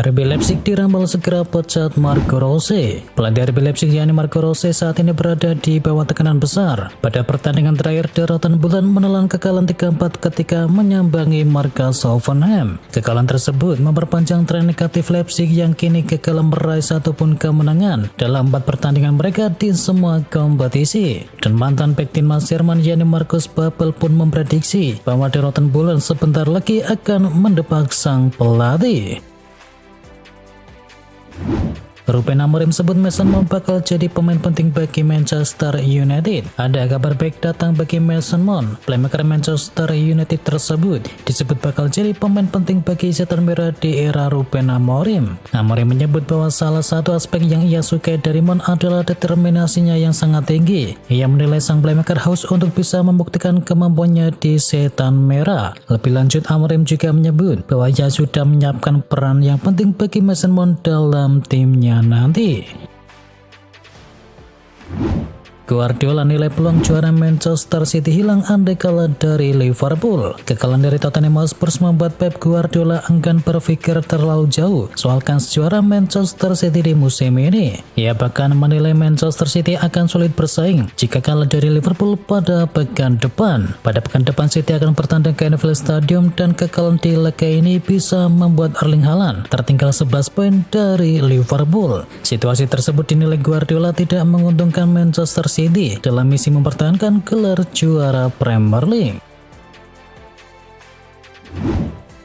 RB Leipzig diramal segera pecat Marco Rose. Pelatih RB Leipzig yakni Marco Rose saat ini berada di bawah tekanan besar. Pada pertandingan terakhir daratan bulan menelan kekalahan 3-4 ketika menyambangi markas Hoffenheim. Kekalahan tersebut memperpanjang tren negatif Leipzig yang kini gagal meraih satupun kemenangan dalam 4 pertandingan mereka di semua kompetisi. Dan mantan bek timnas Jerman yakni Markus Babbel pun memprediksi bahwa daratan bulan sebentar lagi akan mendepak sang pelatih. Ruben Amorim sebut Mason Mount bakal jadi pemain penting bagi Manchester United. Ada kabar baik datang bagi Mason Mount. Playmaker Manchester United tersebut disebut bakal jadi pemain penting bagi setan merah di era Ruben Amorim. Amorim menyebut bahwa salah satu aspek yang ia sukai dari Mount adalah determinasinya yang sangat tinggi. Ia menilai sang playmaker haus untuk bisa membuktikan kemampuannya di setan merah. Lebih lanjut, Amorim juga menyebut bahwa ia sudah menyiapkan peran yang penting bagi Mason Mount dalam timnya nanti. Guardiola nilai peluang juara Manchester City hilang andai kalah dari Liverpool. Kekalahan dari Tottenham Hotspur membuat Pep Guardiola enggan berpikir terlalu jauh soal kans juara Manchester City di musim ini. Ia bahkan menilai Manchester City akan sulit bersaing jika kalah dari Liverpool pada pekan depan. Pada pekan depan City akan bertandang ke Anfield Stadium dan kekalahan di laga ini bisa membuat Erling Haaland tertinggal 11 poin dari Liverpool. Situasi tersebut dinilai Guardiola tidak menguntungkan Manchester City dalam misi mempertahankan gelar juara Premier League.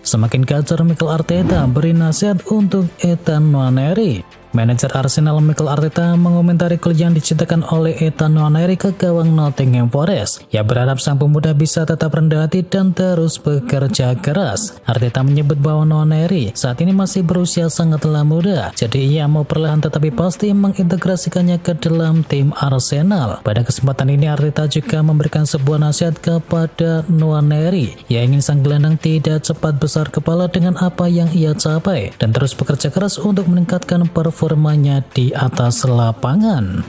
Semakin gacor Mikel Arteta beri nasihat untuk Ethan Nwaneri. Manajer Arsenal Mikel Arteta mengomentari gol yang diciptakan oleh Ethan Nwaneri ke gawang Nottingham Forest. Ia berharap sang pemuda bisa tetap rendah hati dan terus bekerja keras. Arteta menyebut bahwa Nwaneri saat ini masih berusia sangatlah muda, jadi ia mau perlahan tetapi pasti mengintegrasikannya ke dalam tim Arsenal. Pada kesempatan ini Arteta juga memberikan sebuah nasihat kepada Nwaneri. Ia ingin sang gelandang tidak cepat besar kepala dengan apa yang ia capai dan terus bekerja keras untuk meningkatkan performanya di atas lapangan.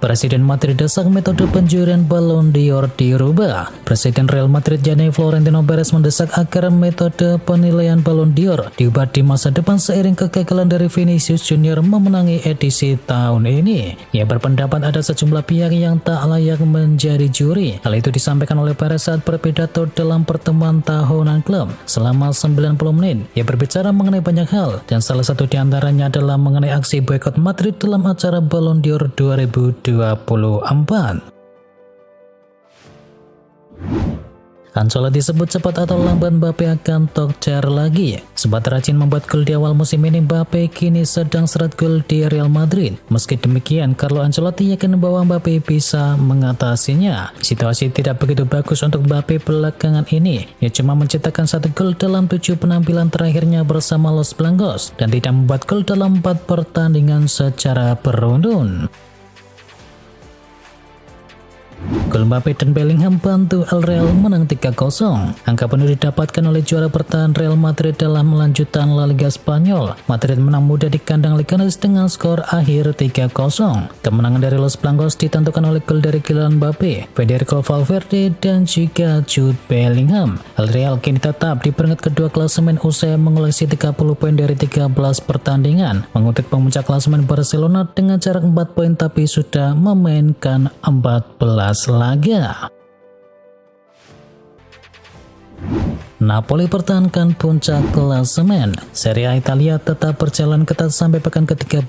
Presiden Madrid desak metode penjurian Ballon d'Or dirubah. Presiden Real Madrid yakni Florentino Perez mendesak agar metode penilaian Ballon d'Or diubah di masa depan seiring kegagalan dari Vinicius Junior memenangi edisi tahun ini. Ia berpendapat ada sejumlah pihak yang tak layak menjadi juri. Hal itu disampaikan oleh Perez saat berpidato dalam pertemuan tahunan klub selama 90 menit. Ia berbicara mengenai banyak hal dan salah satu diantaranya adalah mengenai aksi boikot Madrid dalam acara Ballon d'Or 2024. Ancelotti disebut cepat atau lambat Mbappe akan tokcer lagi. Sempat rajin membuat gol di awal musim ini, Mbappe kini sedang seret gol di Real Madrid. Meski demikian, Carlo Ancelotti yakin bahwa Mbappe bisa mengatasinya. Situasi tidak begitu bagus untuk Mbappe belakangan ini. Ia cuma menciptakan 1 gol dalam 7 penampilan terakhirnya bersama Los Blancos dan tidak membuat gol dalam 4 pertandingan secara beruntun. Gol Mbappe dan Bellingham bantu El Real menang 3-0. Angka penuh didapatkan oleh juara bertahan Real Madrid dalam lanjutan La Liga Spanyol. Madrid menang mudah di kandang Leganes dengan skor akhir 3-0. Kemenangan dari Los Blancos ditentukan oleh gol dari Kylian Mbappe, Federico Valverde, dan juga Jude Bellingham. El Real kini tetap di peringkat kedua klasemen usai mengoleksi 30 poin dari 13 pertandingan, mengutip pemuncak klasemen Barcelona dengan jarak 4 poin tapi sudah memainkan 14 laga. Napoli pertahankan puncak klasemen. Serie A Italia tetap berjalan ketat sampai pekan ke-13.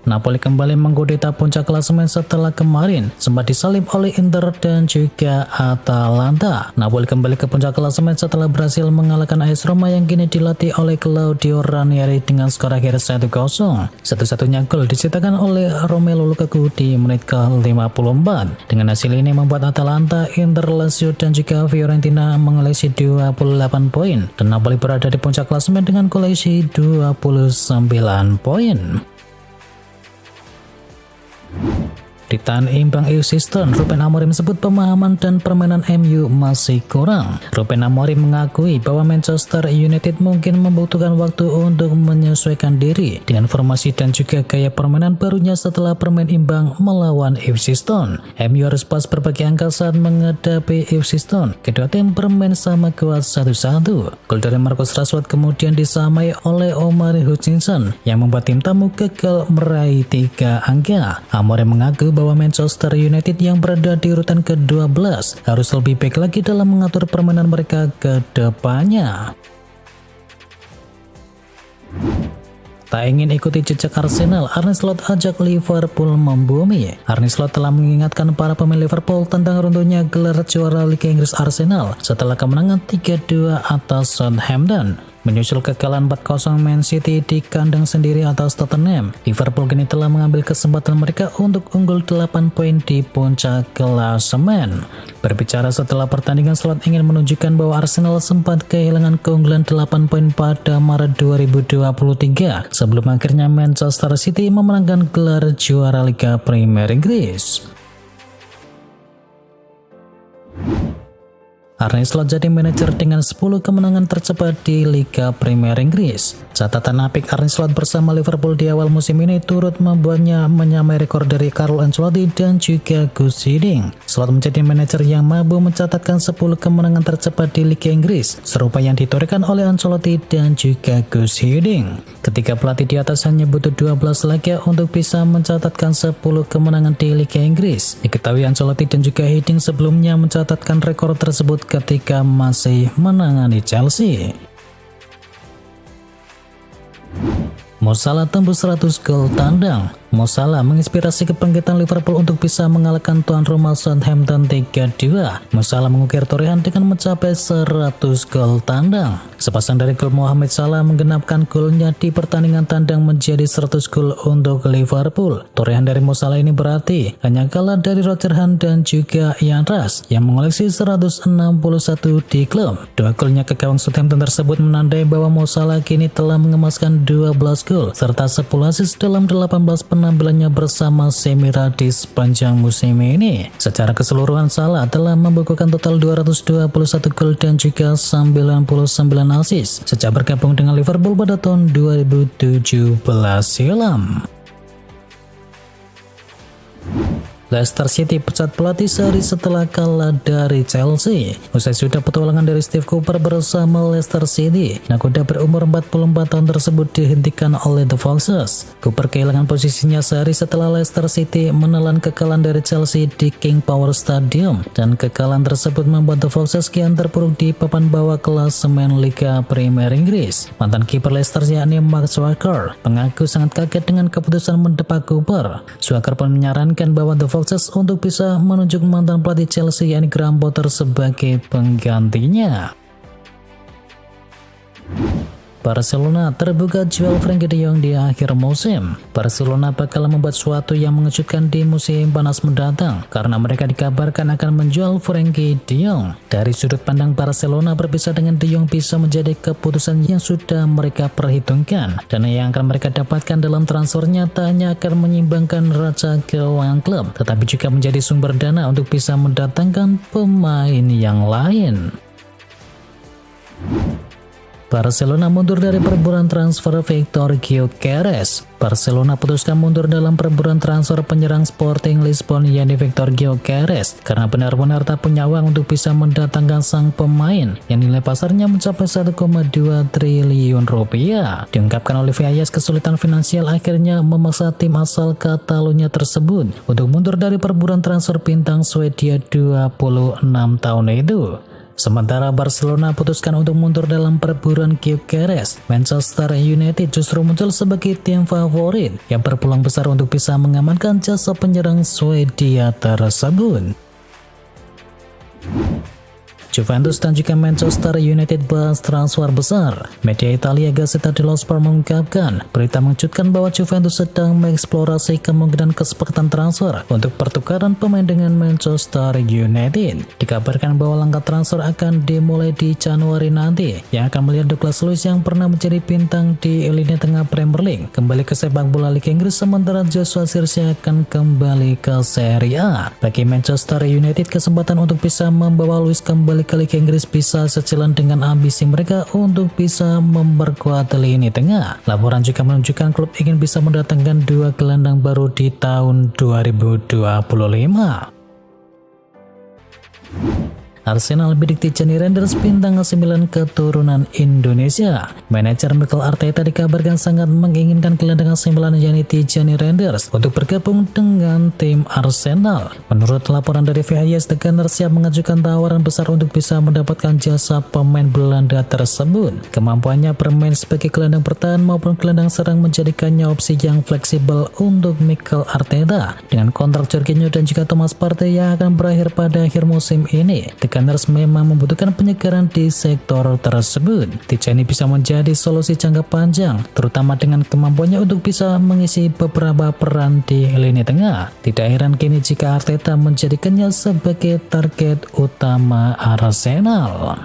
Napoli kembali menggodeta puncak klasemen setelah kemarin sempat disalib oleh Inter dan juga Atalanta. Napoli kembali ke puncak klasemen setelah berhasil mengalahkan AS Roma yang kini dilatih oleh Claudio Ranieri dengan skor akhir 1-0. Satu-satunya gol diciptakan oleh Romelu Lukaku di menit ke-54. Dengan hasil ini membuat Atalanta, Inter, Lazio, dan juga Fiorentina mengoleksi 28 poin dan Napoli berada di puncak klasemen dengan koleksi 29 poin. Ditahan imbang Houston, Ruben Amorim sebut pemahaman dan permainan MU masih kurang. Ruben Amorim mengakui bahwa Manchester United mungkin membutuhkan waktu untuk menyesuaikan diri dengan formasi dan juga gaya permainan barunya setelah bermain imbang melawan Houston. MU harus pas berbagi angka saat menghadapi Houston. Kedua tim bermain sama kuat 1-1. Gol dari Marcus Rashford kemudian disamai oleh Omar Hutchinson yang membuat tim tamu gagal meraih 3 angka. Amorim mengaku bahwa Manchester United yang berada di urutan ke-12 harus lebih baik lagi dalam mengatur permainan mereka ke depannya. Tak ingin ikuti jejak Arsenal, Arne Slot ajak Liverpool membumi. Arne Slot telah mengingatkan para pemain Liverpool tentang runtuhnya gelar juara Liga Inggris Arsenal setelah kemenangan 3-2 atas Southampton. Menyusul kekalahan 4-0 Man City di kandang sendiri atas Tottenham, Liverpool kini telah mengambil kesempatan mereka untuk unggul 8 poin di puncak klasemen. Berbicara setelah pertandingan, Slot ingin menunjukkan bahwa Arsenal sempat kehilangan keunggulan 8 poin pada Maret 2023 sebelum akhirnya Manchester City memenangkan gelar juara Liga Premier Inggris. Arne Slot jadi manajer dengan 10 kemenangan tercepat di Liga Premier Inggris. Catatan apik Arne Slot bersama Liverpool di awal musim ini turut membuatnya menyamai rekor dari Carlo Ancelotti dan juga Gus Hiddink. Slot menjadi manajer yang mampu mencatatkan 10 kemenangan tercepat di Liga Inggris, serupa yang ditorehkan oleh Ancelotti dan juga Gus Hiddink. Ketika pelatih di atas hanya butuh 12 laga untuk bisa mencatatkan 10 kemenangan di Liga Inggris. Diketahui Ancelotti dan juga Hiddink sebelumnya mencatatkan rekor tersebut ketika masih menangani Chelsea. Mo Salah tembus 100 gol tandang. Mo Salah menginspirasi kebangkitan Liverpool untuk bisa mengalahkan tuan rumah Southampton 3-2. Mo Salah mengukir torehan dengan mencapai 100 gol tandang. Sepasang dari gol Mohamed Salah menggenapkan golnya di pertandingan tandang menjadi 100 gol untuk Liverpool. Torehan dari Mo Salah ini berarti hanya kalah dari Roger Hunt dan juga Ian Rush yang mengoleksi 161 di klub. Dua golnya ke gawang Southampton tersebut menandai bahwa Mo Salah kini telah mengemaskan 12 gol serta 10 assist dalam 18 penampilannya bersama Semira di sepanjang musim ini. Secara keseluruhan Salah telah membukukan total 221 gol dan juga 99 assist sejak bergabung dengan Liverpool pada tahun 2017 silam. Leicester City pecat pelatih sehari setelah kalah dari Chelsea. Usai sudah petualangan dari Steve Cooper bersama Leicester City, nakoda berumur 44 tahun tersebut dihentikan oleh The Foxes. Cooper kehilangan posisinya sehari setelah Leicester City menelan kekalahan dari Chelsea di King Power Stadium, dan kekalahan tersebut membuat The Foxes kian terpuruk di papan bawah klasemen Liga Premier Inggris. Mantan kiper Leicester yakni Mark Swagger mengaku sangat kaget dengan keputusan mendepak Cooper. Swagger pun menyarankan bahwa The Foxes untuk bisa menunjuk mantan pelatih Chelsea yakni Graham Potter sebagai penggantinya. Barcelona terbuka jual Frenkie de Jong di akhir musim. Barcelona bakal membuat sesuatu yang mengejutkan di musim panas mendatang karena mereka dikabarkan akan menjual Frenkie de Jong. Dari sudut pandang Barcelona, berpisah dengan de Jong bisa menjadi keputusan yang sudah mereka perhitungkan. Dana yang akan mereka dapatkan dalam transfernya tak hanya akan menyimbangkan raca keuangan klub, tetapi juga menjadi sumber dana untuk bisa mendatangkan pemain yang lain. Barcelona mundur dari perburuan transfer Victor Gyökeres. Barcelona putuskan mundur dalam perburuan transfer penyerang Sporting Lisbon yakni Victor Gyökeres karena benar-benar tak punya uang untuk bisa mendatangkan sang pemain yang nilai pasarnya mencapai 1,2 triliun rupiah. Diungkapkan oleh Viayas, kesulitan finansial akhirnya memaksa tim asal Catalunya tersebut untuk mundur dari perburuan transfer bintang Swedia 26 tahun itu. Sementara Barcelona putuskan untuk mundur dalam perburuan Gyökeres, Manchester United justru muncul sebagai tim favorit yang berpeluang besar untuk bisa mengamankan jasa penyerang Swedia tersebut. Juventus dan juga Manchester United bahas transfer besar. Media Italia Gazzetta dello Sport mengungkapkan berita mengejutkan bahwa Juventus sedang mengeksplorasi kemungkinan kesepakatan transfer untuk pertukaran pemain dengan Manchester United. Dikabarkan bahwa langkah transfer akan dimulai di Januari nanti, yang akan melihat Douglas Luiz yang pernah menjadi bintang di lini tengah Premier League kembali ke sepak bola Liga Inggris, sementara Joshua Zirkzee akan kembali ke Serie A. Bagi Manchester United, kesempatan untuk bisa membawa Luiz kembali ke Liga Inggris bisa sejalan dengan ambisi mereka untuk bisa memperkuat lini tengah. Laporan juga menunjukkan klub ingin bisa mendatangkan 2 gelandang baru di tahun 2025. Arsenal bidik Tijani Reinders bintang AC Milan keturunan Indonesia. Manajer Mikel Arteta dikabarkan sangat menginginkan gelandang AC Milan yakni Tijani Reinders untuk bergabung dengan tim Arsenal. Menurut laporan dari VHS, The Gunners siap mengajukan tawaran besar untuk bisa mendapatkan jasa pemain Belanda tersebut. Kemampuannya bermain sebagai gelandang bertahan maupun gelandang serang menjadikannya opsi yang fleksibel untuk Mikel Arteta. Dengan kontrak Jorginho dan juga Thomas Partey yang akan berakhir pada akhir musim ini, The Gunners memang membutuhkan penyegaran di sektor tersebut. Tijani bisa menjadi solusi jangka panjang, terutama dengan kemampuannya untuk bisa mengisi beberapa peran di lini tengah. Tidak heran kini jika Arteta menjadikannya sebagai target utama Arsenal.